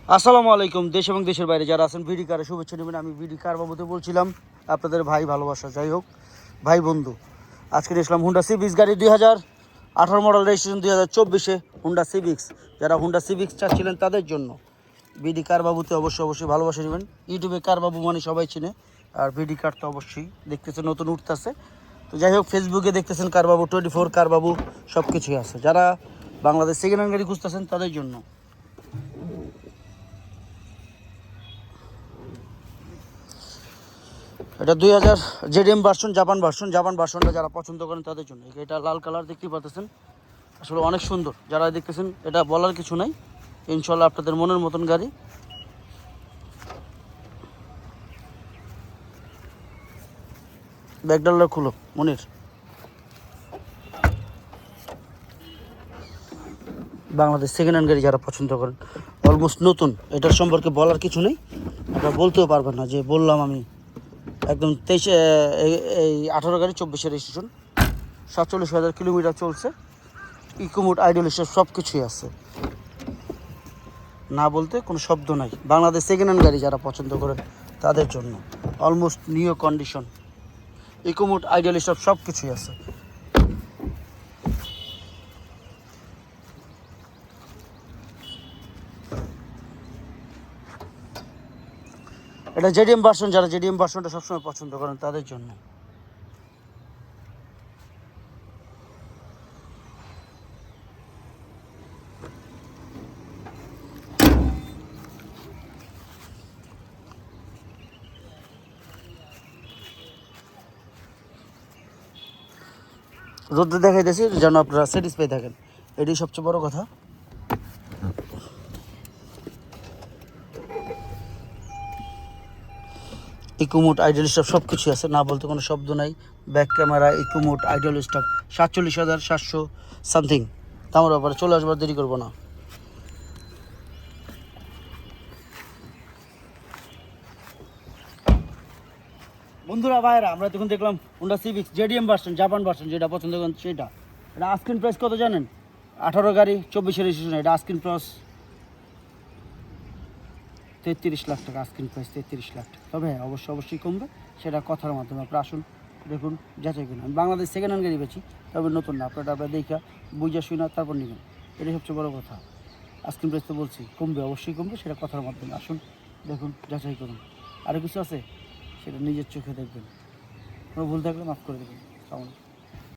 আসসালামু আলাইকুম। দেশ এবং দেশের বাইরে যারা আছেন ভিডি কারে শুভেচ্ছা নেবেন। আমি ভিডি কার বাবুতে বলছিলাম, আপনাদের ভাই ভালোবাসা যাই হোক, ভাই বন্ধু। আজকে দেখলাম হুন্ডা সিভিক্স গাড়ি 2018 মডেল, রেজিস্ট্রেশন 2024-এ হুন্ডা সিভিক্স। যারা হুন্ডা সিভিক্স চাচ্ছিলেন তাদের জন্য ভিডি কার বাবুতে অবশ্যই ভালোবাসা নেবেন। ইউটিউবে কার বাবু মানে সবাই চিনে, আর ভিডি কার তো অবশ্যই দেখতেছেন নতুন উঠতেছে। তো যাই হোক, ফেসবুকে দেখতেছেন কার বাবু 24 কার বাবু সব কিছুই আছে। যারা বাংলাদেশ সেকেন্ড হ্যান্ড গাড়ি খুঁজতেছেন তাদের জন্য এটা 2000 জেডিএম ভার্সন, জাপান ভার্সনটা যারা পছন্দ করেন তাদের জন্য। এটা লাল কালার দেখতেই পাচ্ছেন, আসলে অনেক সুন্দর। যারা দেখতেছেন এটা বলার কিছু নাই, ইনশাল্লাহ আপনাদের মনের মতন গাড়ি। ব্যাকডালার খুলো মনির। বাংলাদেশ সেকেন্ড হ্যান্ড গাড়ি যারা পছন্দ করেন, অলমোস্ট নতুন, এটার সম্পর্কে বলার কিছু নেই। আপনারা বলতেও পারবেন না যে বললাম আমি। একদম 23 এই 18 গাড়ি 24-এর রেজিস্ট্রেশন, 47,000 কিলোমিটার চলছে। ইকোমোড আইডল সব কিছুই আছে, না বলতে কোনো শব্দ নাই। বাংলাদেশ সেকেন্ড হ্যান্ড গাড়ি যারা পছন্দ করেন তাদের জন্য অলমোস্ট নিউ কন্ডিশন, ইকোমোড আইডল সব কিছুই আছে। এটা জেডিএম ভার্সন, যারা জেডিএম ভার্সনটা সবসময় পছন্দ করেন তাদের জন্য। রোদ্রে দেখাইতেছি যেন আপনারা স্যাটিসফাই থাকেন, এটাই সবচেয়ে বড় কথা। ইকোমোড আইডল সব কিছুই আছে, না বলতে কোনো শব্দ নাই। Back camera, eco mode idle stop, 47,700 something. আমার ব্যাপারে চলে আসবার দেরি করবো না। বন্ধুরা ভাইরা, আমরা তখন দেখলাম Honda civics JDM version, Japan version, যেটা পছন্দ করেন সেটা। এটা আস্কিন প্রাইস কত জানেন? 18 গাড়ি 24-এর রেজিস্ট্রেশন। এটা আস্কিন প্রাইস 33 লাখ টাকা। আস্কিন প্রাইস 33 লাখ টাকা। তবে হ্যাঁ, অবশ্যই কমবে, সেটা কথার মাধ্যমে। আপনারা আসুন, দেখুন, যাচাই করুন। আমি বাংলাদেশ সেকেন্ড হ্যান্ড গাড়ি বেছি, তবে নতুন না। আপনারা দেখা বুঝা শুনা তারপর নেবেন, এটাই সবচেয়ে বড় কথা। আস্কিন প্রাইস তো বলছি কমবে, অবশ্যই কমবে, সেটা কথার মাধ্যমে। আসুন, দেখুন, যাচাই করুন। আরও কিছু আছে, সেটা নিজের চোখে দেখবেন। কোনো ভুল থাকলে মাফ করে দেবেন। আসসালামু আলাইকুম।